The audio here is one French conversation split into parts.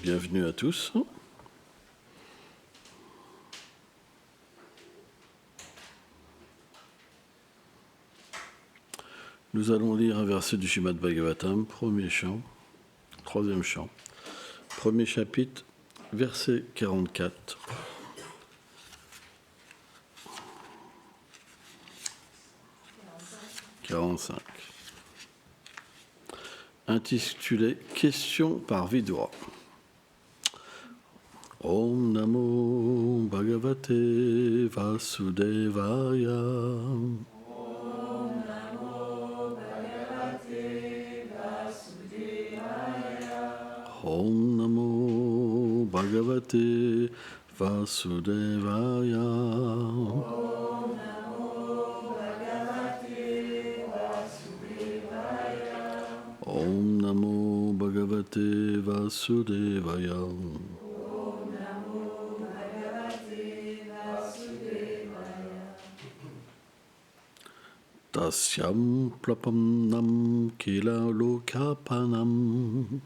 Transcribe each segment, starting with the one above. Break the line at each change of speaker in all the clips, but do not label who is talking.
Bienvenue à tous. Nous allons lire un verset du Srimad Bhagavatam, premier chant, troisième chant, premier chapitre, verset 44. Intitulé Question par Vidura. Om Namo Bhagavate Vasudevaya.
Om Namo Bhagavate Vasudevaya.
Om Namo Bhagavate Vasudevaya.
Om Namo Bhagavate Vasudevaya.
Om Namo Bhagavate Vasudevaya.
Om Namo Bhagavate Vasudevaya.
Tasyam Prapannam Kila Lokapanam.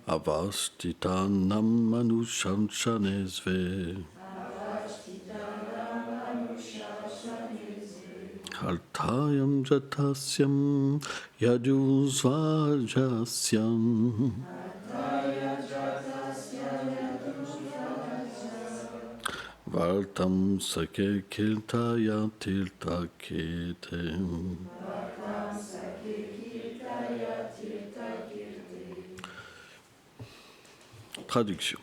Avastitanam Manushanshanesve. Haltayam Jatasyam Yajusvajasyam. Valtam Sake Kiltaya Tiltaketem. Traduction.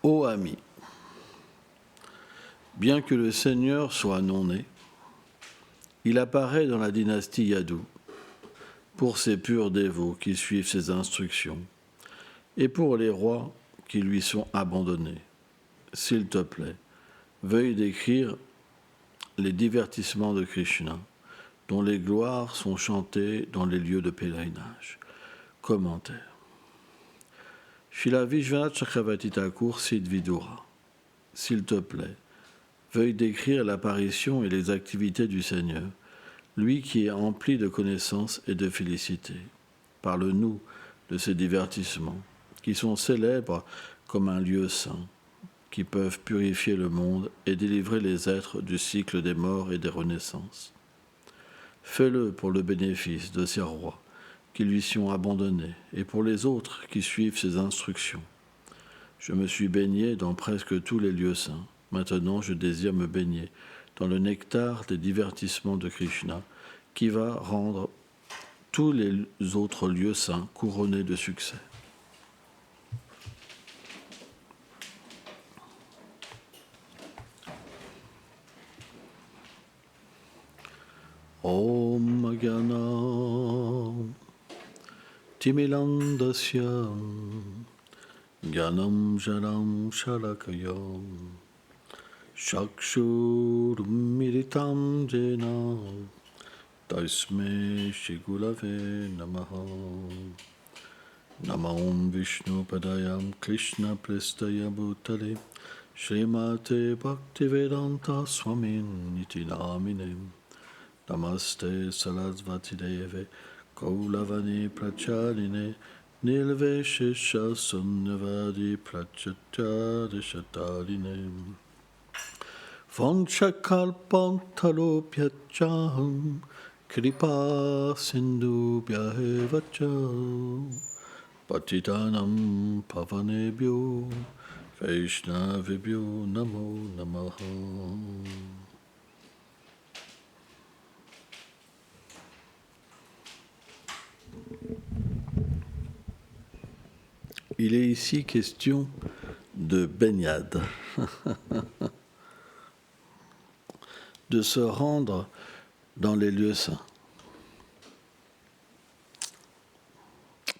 Ô ami, bien que le Seigneur soit non-né, il apparaît dans la dynastie Yadu pour ses purs dévots qui suivent ses instructions et pour les rois qui lui sont abandonnés. S'il te plaît, veuille décrire les divertissements de Krishna, dont les gloires sont chantées dans les lieux de pèlerinage. Commentaire. Srila Vishwanath Chakravarti Thakur cite Vidura. S'il te plaît, veuille décrire l'apparition et les activités du Seigneur, lui qui est empli de connaissances et de félicité. Parle-nous de ces divertissements, qui sont célèbres comme un lieu saint, qui peuvent purifier le monde et délivrer les êtres du cycle des morts et des renaissances. Fais-le pour le bénéfice de ces rois qui lui sont abandonnés et pour les autres qui suivent ses instructions. Je me suis baigné dans presque tous les lieux saints. Maintenant, je désire me baigner dans le nectar des divertissements de Krishna qui va rendre tous les autres lieux saints couronnés de succès. Om Agana Timilandasya Gyanam Jalam Shalakayam Shakshurmiritam Jena Tasme Shigulave Namaha Namam Vishnu Padayam Krishna Prestaya Bhutale Srimate Bhaktivedanta Swamin Niti Namine Namaste Sarasvati Deve Kaulavani Prachaline Nilve Shisha Sunnavadi Prachatyade Shataline Vanchakalpantalopyachaham Kripa Sindhu Bhyahevacha Patitanam Pavanebhyo Vaishnavibhyo Namo Namaha. Il est ici question de baignade, de se rendre dans les lieux saints.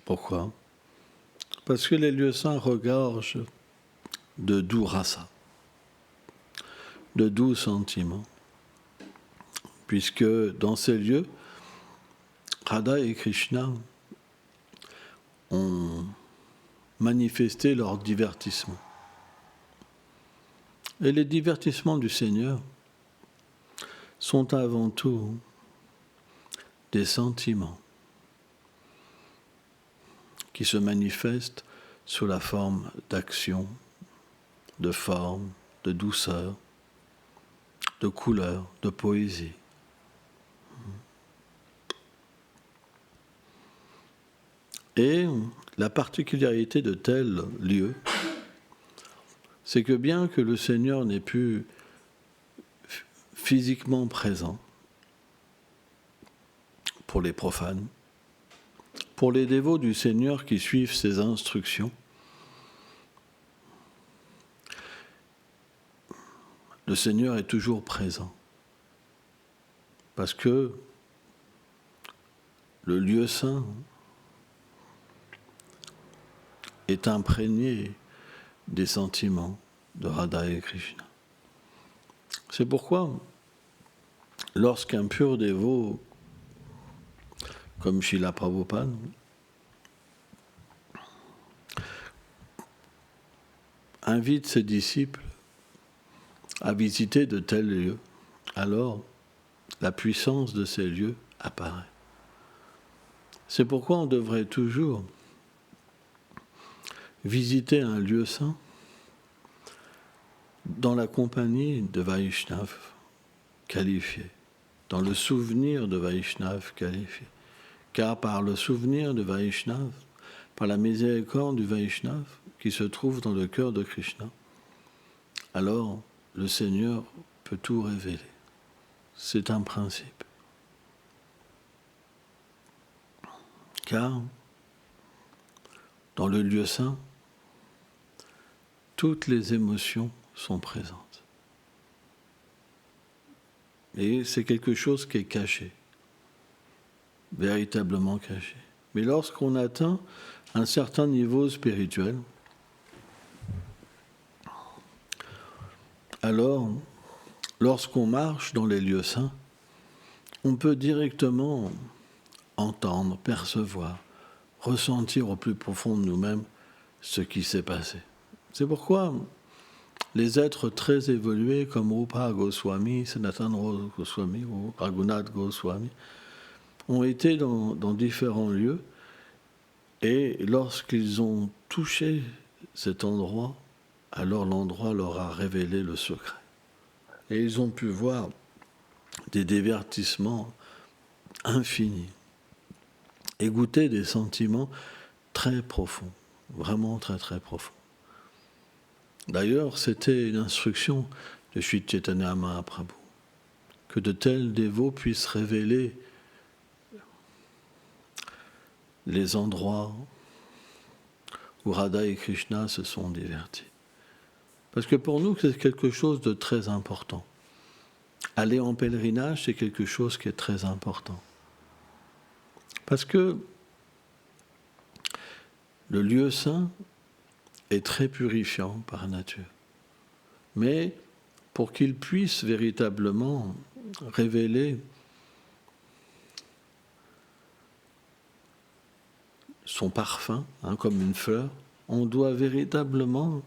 Pourquoi ? Parce que les lieux saints regorgent de doux rasa, de doux sentiments, puisque dans ces lieux, Radha et Krishna ont manifesté leur divertissement. Et les divertissements du Seigneur sont avant tout des sentiments qui se manifestent sous la forme d'action, de forme, de douceur, de couleur, de poésie. Et la particularité de tel lieu, c'est que bien que le Seigneur n'ait pu physiquement présent pour les profanes, pour les dévots du Seigneur qui suivent ses instructions, le Seigneur est toujours présent. Parce que le lieu saint est imprégné des sentiments de Radha et Krishna. C'est pourquoi, lorsqu'un pur dévot, comme Srila Prabhupada, invite ses disciples à visiter de tels lieux, alors la puissance de ces lieux apparaît. C'est pourquoi on devrait toujours visiter un lieu saint dans la compagnie de Vaishnavas qualifiés, dans le souvenir de Vaishnavas qualifiés. Car par le souvenir de Vaishnava, par la miséricorde du Vaishnava qui se trouve dans le cœur de Krishna, alors le Seigneur peut tout révéler. C'est un principe. Car dans le lieu saint, toutes les émotions sont présentes. Et c'est quelque chose qui est caché, véritablement caché. Mais lorsqu'on atteint un certain niveau spirituel, alors, lorsqu'on marche dans les lieux saints, on peut directement entendre, percevoir, ressentir au plus profond de nous-mêmes ce qui s'est passé. C'est pourquoi les êtres très évolués comme Rupa Goswami, Sanatana Goswami ou Raghunath Goswami ont été dans différents lieux et lorsqu'ils ont touché cet endroit, alors l'endroit leur a révélé le secret. Et ils ont pu voir des divertissements infinis et goûter des sentiments très profonds, vraiment très très profonds. D'ailleurs, c'était une instruction de Sri Chaitanya Mahaprabhu, que de tels dévots puissent révéler les endroits où Radha et Krishna se sont divertis. Parce que pour nous, c'est quelque chose de très important. Aller en pèlerinage, c'est quelque chose qui est très important. Parce que le lieu saint est très purifiant par nature. Mais pour qu'il puisse véritablement révéler son parfum, comme une fleur, on doit véritablement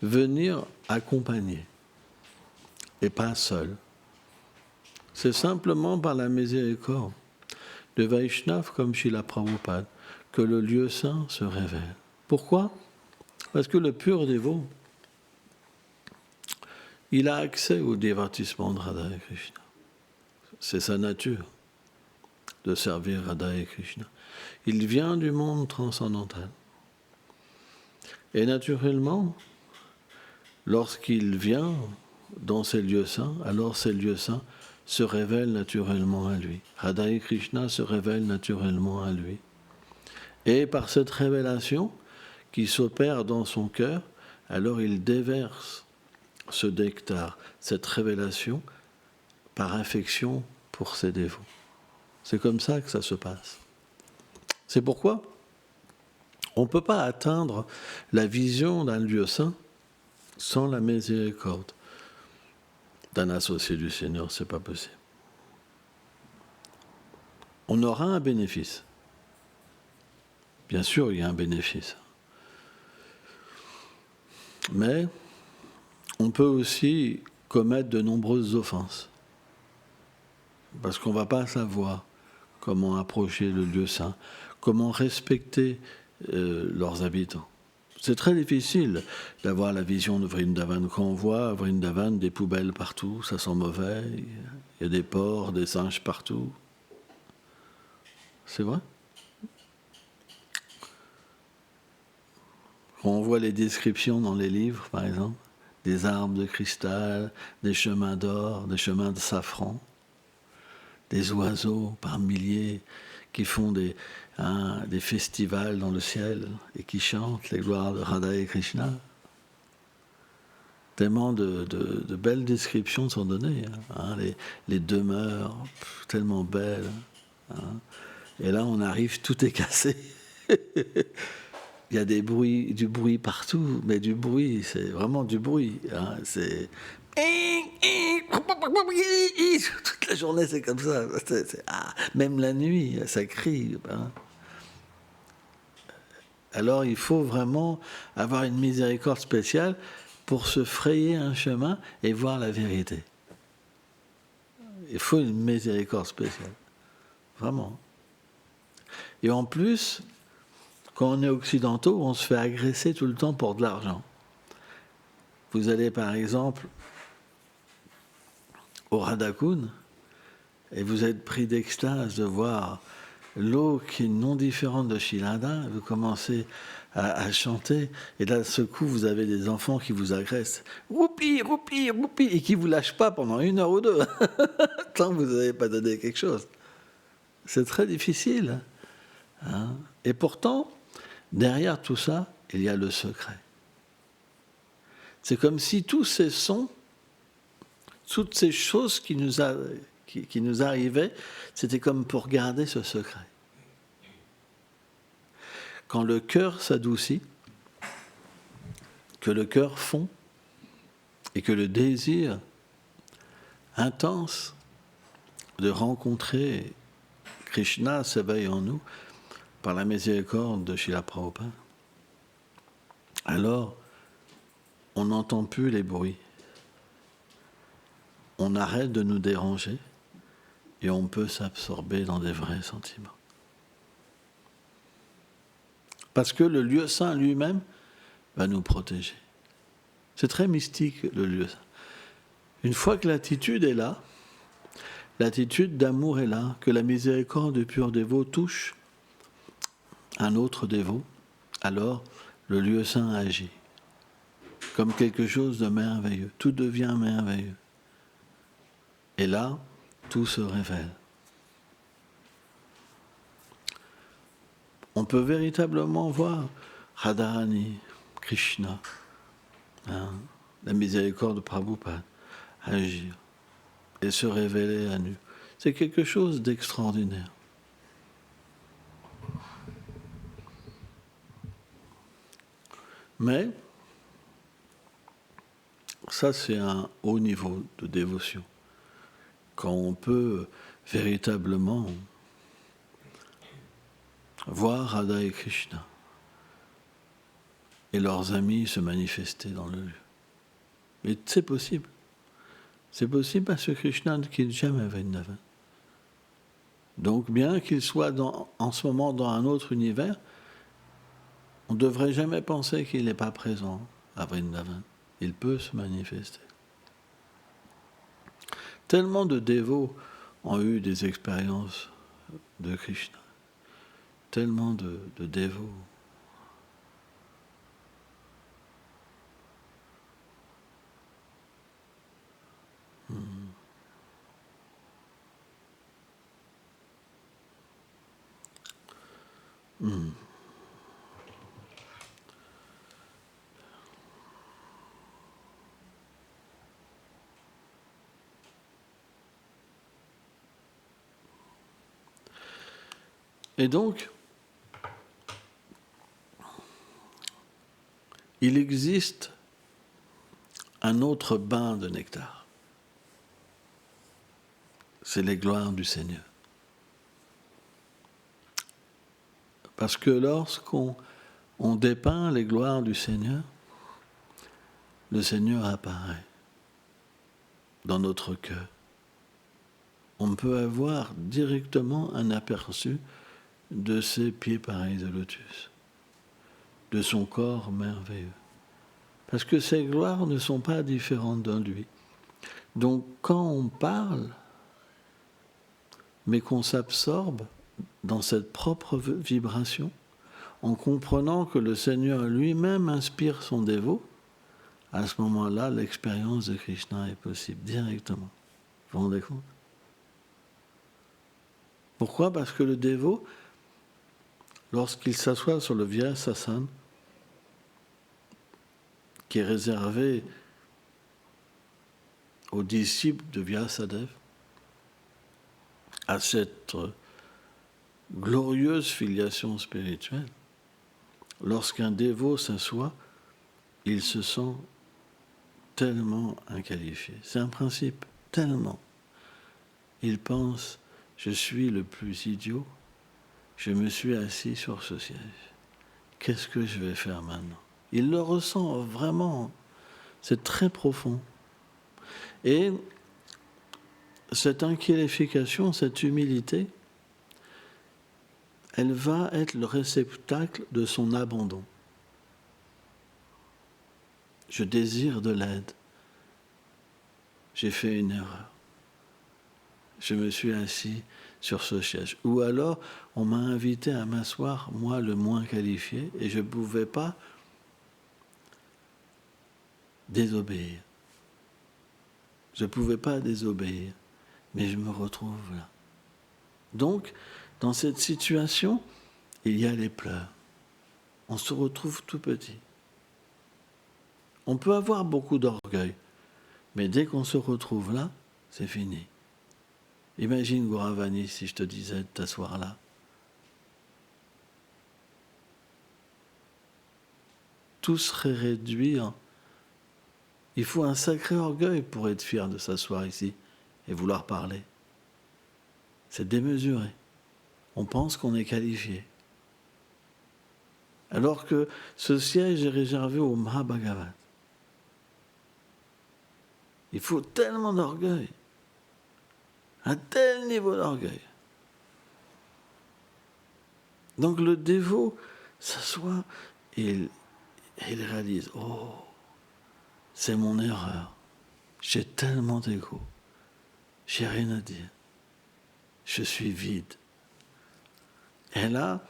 venir accompagner et pas seul. C'est simplement par la miséricorde de Vaishnava comme Srila Prabhupada que le lieu saint se révèle. Pourquoi ? Parce que le pur dévot, il a accès au divertissement de Radha et Krishna. C'est sa nature de servir Radha et Krishna. Il vient du monde transcendantal. Et naturellement, lorsqu'il vient dans ces lieux saints, alors ces lieux saints se révèlent naturellement à lui. Radha et Krishna se révèlent naturellement à lui. Et par cette révélation qui s'opère dans son cœur, alors il déverse ce nectar, cette révélation, par affection pour ses dévots. C'est comme ça que ça se passe. C'est pourquoi on ne peut pas atteindre la vision d'un lieu saint sans la miséricorde d'un associé du Seigneur, ce n'est pas possible. On aura un bénéfice. Bien sûr, il y a un bénéfice. Mais on peut aussi commettre de nombreuses offenses. Parce qu'on ne va pas savoir comment approcher le lieu saint, comment respecter leurs habitants. C'est très difficile d'avoir la vision de Vrindavan. Quand on voit à Vrindavan des poubelles partout, ça sent mauvais, il y a des porcs, des singes partout. C'est vrai. Quand on voit les descriptions dans les livres, par exemple, des arbres de cristal, des chemins d'or, des chemins de safran, des oiseaux par milliers qui font des festivals dans le ciel et qui chantent les gloires de Radha et Krishna. Tellement de belles descriptions sont données. Les demeures, tellement belles. Et là, on arrive, tout est cassé. Il y a du bruit partout, mais du bruit, c'est vraiment du bruit. C'est... Toute la journée, c'est comme ça. Même la nuit, ça crie. Alors, il faut vraiment avoir une miséricorde spéciale pour se frayer un chemin et voir la vérité. Il faut une miséricorde spéciale. Vraiment. Et en plus, quand on est occidentaux, on se fait agresser tout le temps pour de l'argent. Vous allez par exemple au Radhakund et vous êtes pris d'extase de voir l'eau qui est non différente de Shilada, vous commencez à chanter, et là, ce coup, vous avez des enfants qui vous agressent. Roupi, roupi, roupi, et qui ne vous lâchent pas pendant 1 heure ou 2, tant que vous n'avez pas donné quelque chose. C'est très difficile. Et pourtant, derrière tout ça, il y a le secret. C'est comme si tous ces sons, toutes ces choses qui nous arrivaient, c'était comme pour garder ce secret. Quand le cœur s'adoucit, que le cœur fond, et que le désir intense de rencontrer Krishna s'éveille en nous par la miséricorde de Srila Prabhupada, alors on n'entend plus les bruits. On arrête de nous déranger et on peut s'absorber dans des vrais sentiments. Parce que le lieu saint lui-même va nous protéger. C'est très mystique, le lieu saint. Une fois que l'attitude est là, l'attitude d'amour est là, que la miséricorde du pur dévot touche un autre dévot, alors le lieu saint agit comme quelque chose de merveilleux. Tout devient merveilleux. Et là, tout se révèle. On peut véritablement voir Radharani, Krishna, la miséricorde de Prabhupada agir et se révéler à nous. C'est quelque chose d'extraordinaire. Mais ça, c'est un haut niveau de dévotion. Quand on peut véritablement voir Radha et Krishna et leurs amis se manifester dans le lieu. Mais c'est possible. C'est possible parce que Krishna ne quitte jamais Vrindavan. Donc bien qu'il soit en ce moment dans un autre univers, on ne devrait jamais penser qu'il n'est pas présent à Vrindavan. Il peut se manifester. Tellement de dévots ont eu des expériences de Krishna. Tellement de dévots. Et donc, il existe un autre bain de nectar. C'est les gloires du Seigneur. Parce que lorsqu'on dépeint les gloires du Seigneur, le Seigneur apparaît dans notre cœur. on peut avoir directement un aperçu de ses pieds pareils de lotus, de son corps merveilleux. Parce que ces gloires ne sont pas différentes de lui. Donc quand on parle, mais qu'on s'absorbe dans cette propre vibration, en comprenant que le Seigneur lui-même inspire son dévot, à ce moment-là, l'expérience de Krishna est possible directement. Vous vous rendez compte ? Pourquoi ? Parce que le dévot, lorsqu'il s'assoit sur le Vyasasana, qui est réservé aux disciples de Vyasadeva, à cette glorieuse filiation spirituelle, lorsqu'un dévot s'assoit, il se sent tellement inqualifié. C'est un principe, tellement. Il pense, je suis le plus idiot, je me suis assis sur ce siège. Qu'est-ce que je vais faire maintenant ? Il le ressent vraiment. C'est très profond. Et cette inqualification, cette humilité, elle va être le réceptacle de son abandon. Je désire de l'aide. J'ai fait une erreur. Je me suis assis sur ce siège. Ou alors, on m'a invité à m'asseoir, moi le moins qualifié, et je ne pouvais pas désobéir. Je ne pouvais pas désobéir, mais je me retrouve là. Donc, dans cette situation, il y a les pleurs. On se retrouve tout petit. On peut avoir beaucoup d'orgueil, mais dès qu'on se retrouve là, c'est fini. Imagine, Gauravani, si je te disais de t'asseoir là. Tout serait réduit en... Il faut un sacré orgueil pour être fier de s'asseoir ici et vouloir parler. C'est démesuré. On pense qu'on est qualifié. Alors que ce siège est réservé au Mahabhagavat. Il faut tellement d'orgueil. Un tel niveau d'orgueil. Donc le dévot s'assoit et il réalise, oh, c'est mon erreur. J'ai tellement d'ego. J'ai rien à dire. Je suis vide. Et là,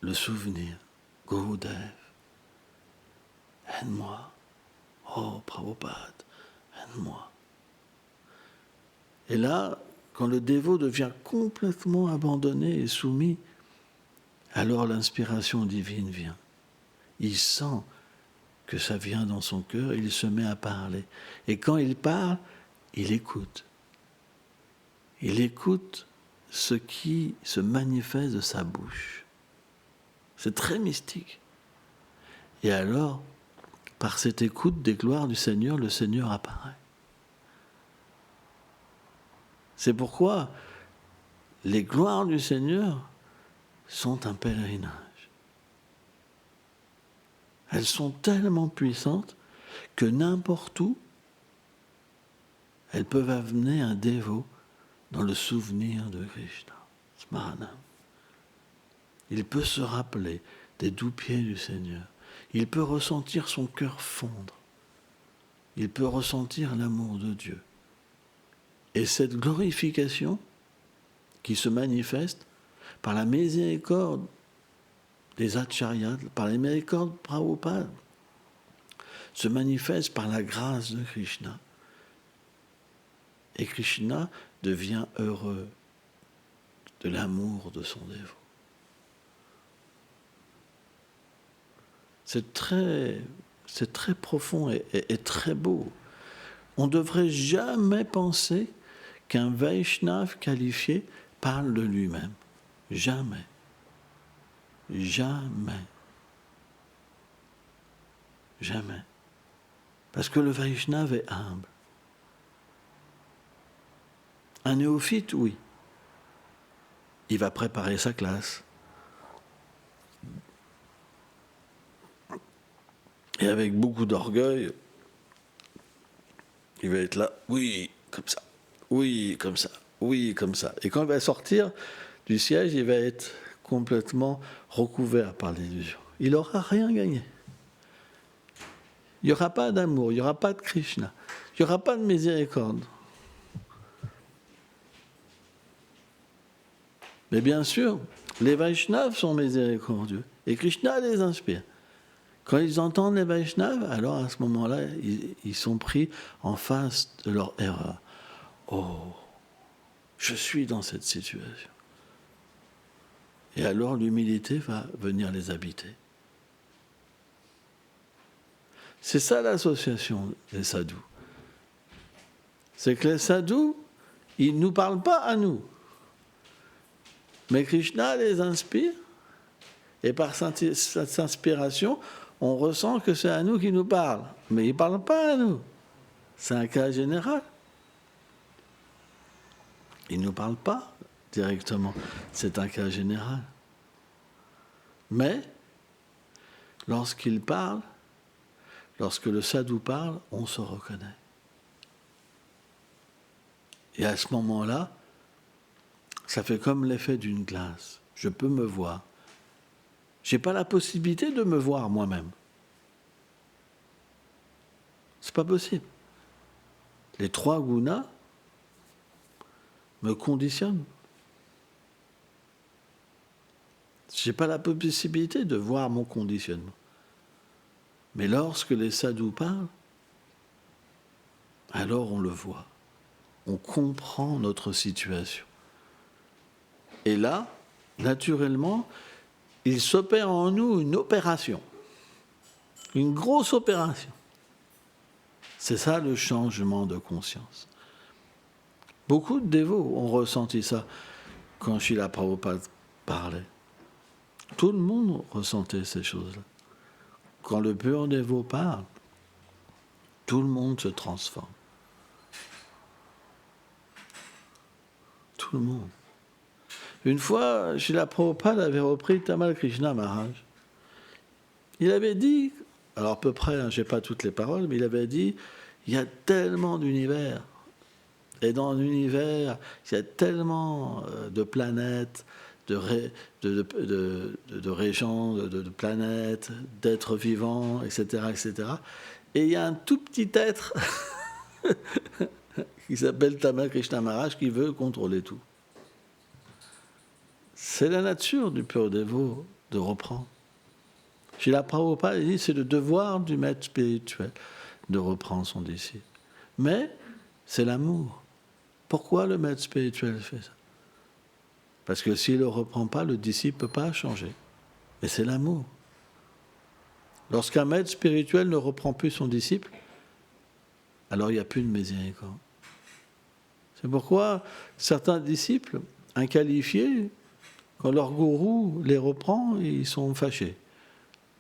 le souvenir, Gurudev, aide-moi. Oh, Prabhupada, aide-moi. Et là, quand le dévot devient complètement abandonné et soumis, alors l'inspiration divine vient. Il sent que ça vient dans son cœur, il se met à parler. Et quand il parle, il écoute. Il écoute ce qui se manifeste de sa bouche. C'est très mystique. Et alors, par cette écoute des gloires du Seigneur, le Seigneur apparaît. C'est pourquoi les gloires du Seigneur sont un pèlerinage. Elles sont tellement puissantes que n'importe où, elles peuvent amener un dévot dans le souvenir de Krishna, Smaranam. Il peut se rappeler des doux pieds du Seigneur. Il peut ressentir son cœur fondre. Il peut ressentir l'amour de Dieu. Et cette glorification qui se manifeste par la miséricorde des acharyas, par la miséricorde de Prabhupada, se manifeste par la grâce de Krishna. Et Krishna devient heureux de l'amour de son dévot. C'est très profond et très beau. On ne devrait jamais penser qu'un Vaishnava qualifié parle de lui-même. Jamais. Jamais. Jamais. Parce que le Vaishnava est humble. Un néophyte, oui. Il va préparer sa classe. Et avec beaucoup d'orgueil, il va être là, oui, comme ça. oui, comme ça, oui, comme ça. Et quand il va sortir du siège, il va être complètement recouvert par l'illusion. Il n'aura rien gagné. Il n'y aura pas d'amour, il n'y aura pas de Krishna, il n'y aura pas de miséricorde. Mais bien sûr, les Vaishnavas sont miséricordieux et Krishna les inspire. Quand ils entendent les Vaishnavas, alors à ce moment-là, ils sont pris en face de leur erreur. Oh, je suis dans cette situation. Et alors l'humilité va venir les habiter. C'est ça l'association des sadhus. C'est que les sadhus, ils ne nous parlent pas à nous. Mais Krishna les inspire, et par cette inspiration, on ressent que c'est à nous qu'il nous parle. Mais il ne parle pas à nous. C'est un cas général. Il ne nous parle pas directement. C'est un cas général. Mais, lorsqu'il parle, lorsque le sadhu parle, on se reconnaît. Et à ce moment-là, ça fait comme l'effet d'une glace. Je peux me voir. Je n'ai pas la possibilité de me voir moi-même. C'est pas possible. Les 3 gunas me conditionnent. Je n'ai pas la possibilité de voir mon conditionnement. Mais lorsque les sadhus parlent, alors on le voit. On comprend notre situation. Et là, naturellement, il s'opère en nous une opération. Une grosse opération. C'est ça le changement de conscience. Beaucoup de dévots ont ressenti ça quand Srila Prabhupada parlait. Tout le monde ressentait ces choses-là. Quand le pur dévot parle, tout le monde se transforme. Tout le monde. Une fois, Srila Prabhupada avait repris Tamal Krishna Maharaj. Il avait dit, alors à peu près, je n'ai pas toutes les paroles, mais il avait dit, il y a tellement d'univers. Et dans l'univers, il y a tellement de planètes, de régions, de planètes, d'êtres vivants, etc., etc. Et il y a un tout petit être qui s'appelle Tamal Krishna Maharaj qui veut contrôler tout. C'est la nature du pur dévot de reprendre. Srila Prabhupada dit c'est le devoir du maître spirituel de reprendre son disciple. Mais c'est l'amour. Pourquoi le maître spirituel fait ça? Parce que s'il ne le reprend pas, le disciple ne peut pas changer. Mais c'est l'amour. Lorsqu'un maître spirituel ne reprend plus son disciple, alors il n'y a plus de miséricorde. C'est pourquoi certains disciples inqualifiés, quand leur gourou les reprend, ils sont fâchés.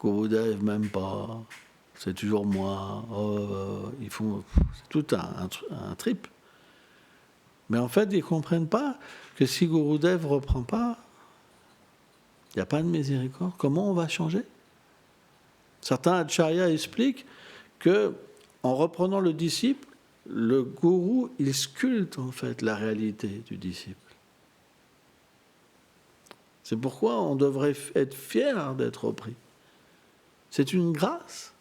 Gurudev, même pas, c'est toujours moi, ils font tout un trip. Mais en fait, ils ne comprennent pas que si Gurudev ne reprend pas, il n'y a pas de miséricorde. Comment on va changer? Certains acharyas expliquent que en reprenant le disciple, le gourou, il sculpte en fait la réalité du disciple. C'est pourquoi on devrait être fier d'être repris. C'est une grâce.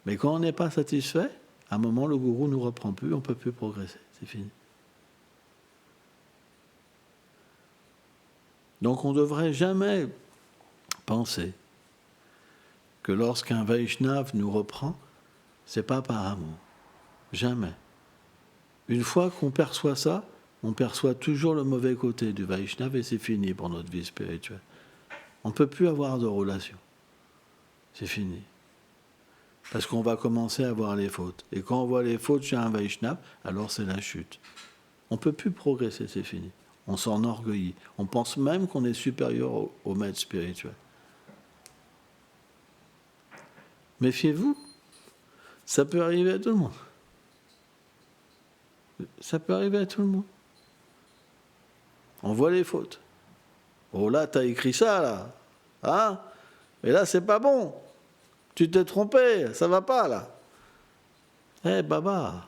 Mais quand on n'est pas satisfait, à un moment, le gourou ne nous reprend plus, on ne peut plus progresser. C'est fini. Donc on ne devrait jamais penser que lorsqu'un Vaishnava nous reprend, ce n'est pas par amour. Jamais. Une fois qu'on perçoit ça, on perçoit toujours le mauvais côté du Vaishnava et c'est fini pour notre vie spirituelle. On ne peut plus avoir de relation. C'est fini. Parce qu'on va commencer à voir les fautes. Et quand on voit les fautes chez un Vaishnava, alors c'est la chute. On ne peut plus progresser, c'est fini. On s'enorgueillit. On pense même qu'on est supérieur au maître spirituel. Méfiez-vous, ça peut arriver à tout le monde. Ça peut arriver à tout le monde. On voit les fautes. Oh là, t'as écrit ça, là. Hein? Et là, c'est pas bon. Tu t'es trompé, ça va pas, là. Eh, Baba,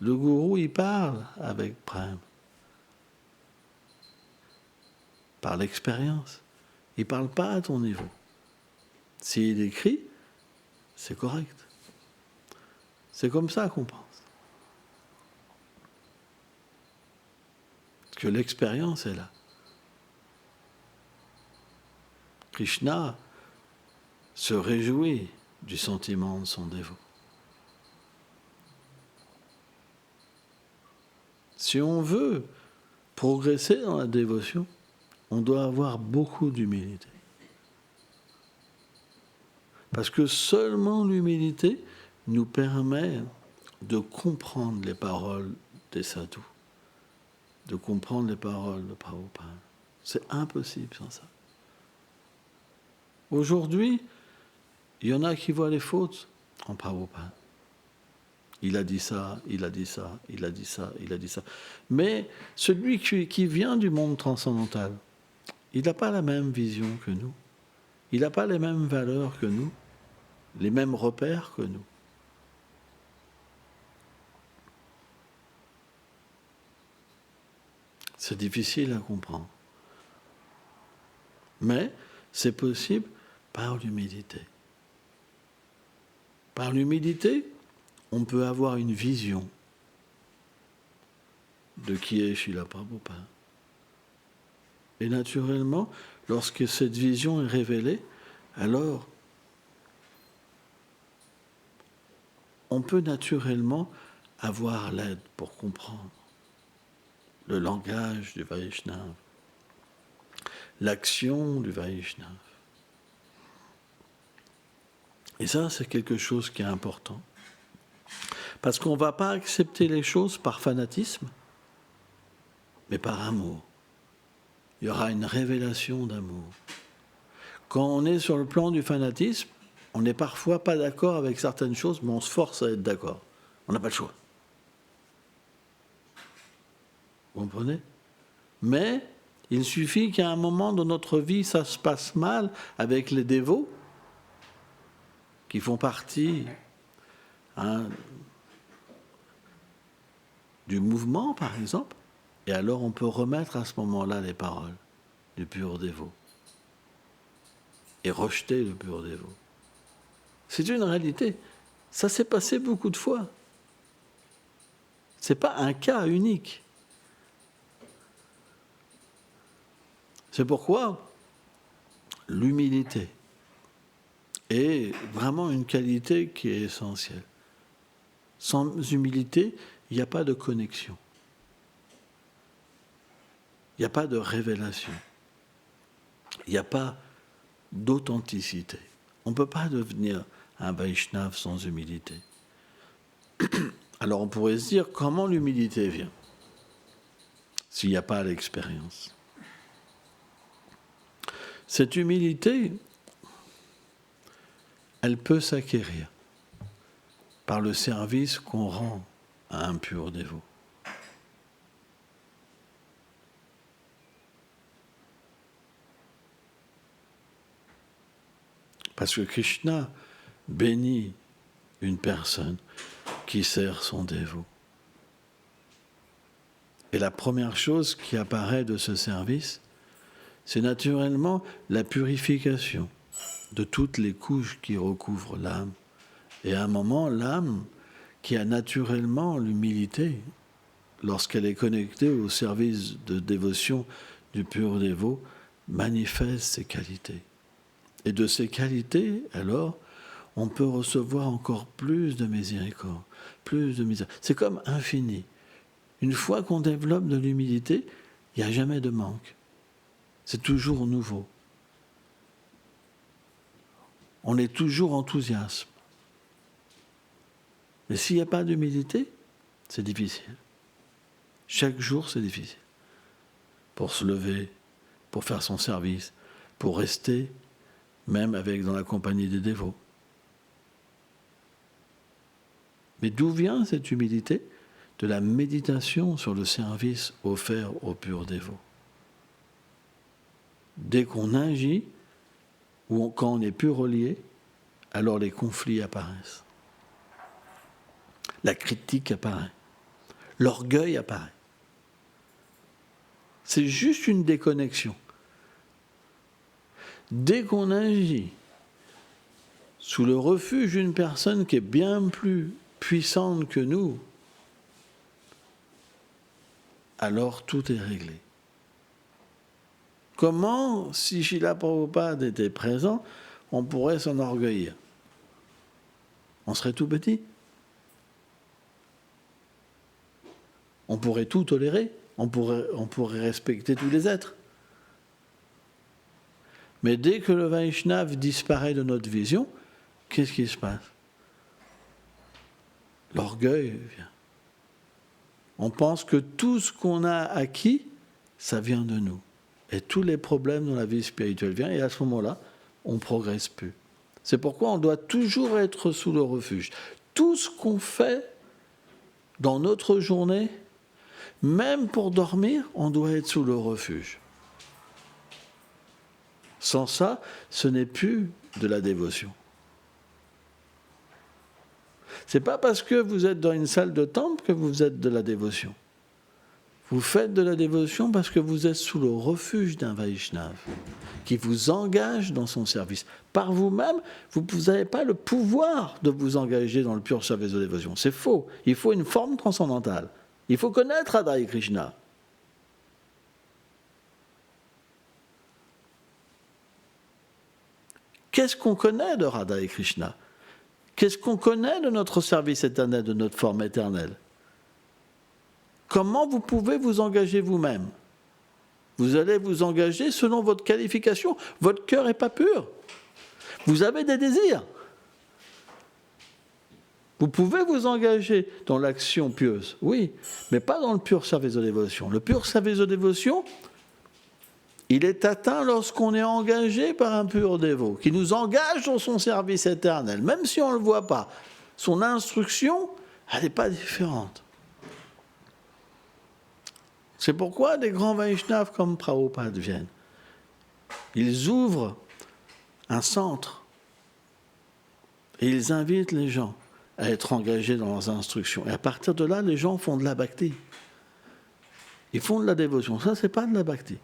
Le gourou, il parle avec prem, par l'expérience. Il ne parle pas à ton niveau. S'il écrit, c'est correct. C'est comme ça qu'on pense. Parce que l'expérience est là. Krishna se réjouit du sentiment de son dévot. Si on veut progresser dans la dévotion, on doit avoir beaucoup d'humilité. Parce que seulement l'humilité nous permet de comprendre les paroles des sadhus, de comprendre les paroles de Prabhupada. C'est impossible sans ça. Aujourd'hui, il y en a qui voient les fautes en Prabhupada. Il a dit ça, il a dit ça, il a dit ça, il a dit ça. Mais celui qui vient du monde transcendantal, il n'a pas la même vision que nous. Il n'a pas les mêmes valeurs que nous, les mêmes repères que nous. C'est difficile à comprendre. Mais c'est possible par l'humilité. Par l'humilité, on peut avoir une vision de qui est Srila Prabhupada. Et naturellement, lorsque cette vision est révélée, alors on peut naturellement avoir l'aide pour comprendre le langage du Vaishnava, l'action du Vaishnava. Et ça, c'est quelque chose qui est important. Parce qu'on ne va pas accepter les choses par fanatisme, mais par amour. Il y aura une révélation d'amour. Quand on est sur le plan du fanatisme, on n'est parfois pas d'accord avec certaines choses, mais on se force à être d'accord. On n'a pas le choix. Vous comprenez ? Mais il suffit qu'à un moment dans notre vie, ça se passe mal avec les dévots, qui font partie du mouvement, par exemple, et alors on peut remettre à ce moment-là les paroles du pur dévot et rejeter le pur dévot. C'est une réalité. Ça s'est passé beaucoup de fois. Ce n'est pas un cas unique. C'est pourquoi l'humilité est vraiment une qualité qui est essentielle. Sans humilité, il n'y a pas de connexion. Il n'y a pas de révélation. Il n'y a pas d'authenticité. On ne peut pas devenir un Vaishnava sans humilité. Alors on pourrait se dire, comment l'humilité vient s'il n'y a pas l'expérience? Cette humilité, elle peut s'acquérir par le service qu'on rend à un pur dévot. Parce que Krishna bénit une personne qui sert son dévot. Et la première chose qui apparaît de ce service, c'est naturellement la purification de toutes les couches qui recouvrent l'âme. Et à un moment, l'âme, qui a naturellement l'humilité, lorsqu'elle est connectée au service de dévotion du pur dévot, manifeste ses qualités. Et de ces qualités, alors, on peut recevoir encore plus de miséricorde, plus de misère. C'est comme infini. Une fois qu'on développe de l'humilité, il n'y a jamais de manque. C'est toujours nouveau. On est toujours enthousiaste. Mais s'il n'y a pas d'humilité, c'est difficile. Chaque jour, c'est difficile. Pour se lever, pour faire son service, pour rester, même dans la compagnie des dévots. Mais d'où vient cette humilité ? De la méditation sur le service offert aux purs dévots. Dès qu'on agit, ou quand on n'est plus relié, alors les conflits apparaissent. La critique apparaît. l'orgueil apparaît. C'est juste une déconnexion. Dès qu'on agit sous le refuge d'une personne qui est bien plus puissante que nous, alors tout est réglé. Comment, si Srila Prabhupada était présent, on pourrait s'enorgueillir? On serait tout petit. On pourrait tout tolérer. On pourrait respecter tous les êtres. Mais dès que le Vaishnava disparaît de notre vision, qu'est-ce qui se passe? L'orgueil vient. On pense que tout ce qu'on a acquis, ça vient de nous. Et tous les problèmes dans la vie spirituelle viennent, et à ce moment-là, on ne progresse plus. C'est pourquoi on doit toujours être sous le refuge. Tout ce qu'on fait dans notre journée, même pour dormir, on doit être sous le refuge. Sans ça, ce n'est plus de la dévotion. Ce n'est pas parce que vous êtes dans une salle de temple que vous êtes de la dévotion. Vous faites de la dévotion parce que vous êtes sous le refuge d'un Vaishnava qui vous engage dans son service. Par vous-même, vous n'avez pas le pouvoir de vous engager dans le pur service de dévotion. C'est faux. Il faut une forme transcendantale. Il faut connaître Radha et Krishna. Qu'est-ce qu'on connaît de Radha et Krishna? Qu'est-ce qu'on connaît de notre service éternel, de notre forme éternelle? Comment vous pouvez vous engager vous-même? Vous allez vous engager selon votre qualification. Votre cœur n'est pas pur. Vous avez des désirs. Vous pouvez vous engager dans l'action pieuse, oui, mais pas dans le pur service de dévotion. Le pur service de dévotion, il est atteint lorsqu'on est engagé par un pur dévot, qui nous engage dans son service éternel, même si on ne le voit pas. Son instruction, elle n'est pas différente. C'est pourquoi des grands Vaishnavas comme Prabhupada viennent. Ils ouvrent un centre et ils invitent les gens à être engagés dans leurs instructions. Et à partir de là, les gens font de la bhakti. Ils font de la dévotion. Ça, c'est pas de la bhakti.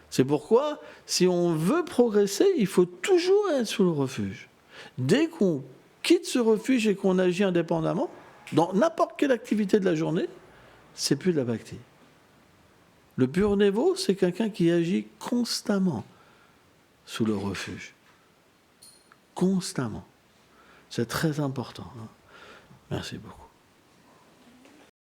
C'est pourquoi, si on veut progresser, il faut toujours être sous le refuge. Dès qu'on quitte ce refuge et qu'on agit indépendamment, dans n'importe quelle activité de la journée, c'est plus de la bhakti. Le pur dévot, c'est quelqu'un qui agit constamment sous le refuge. Constamment. C'est très important. Merci beaucoup.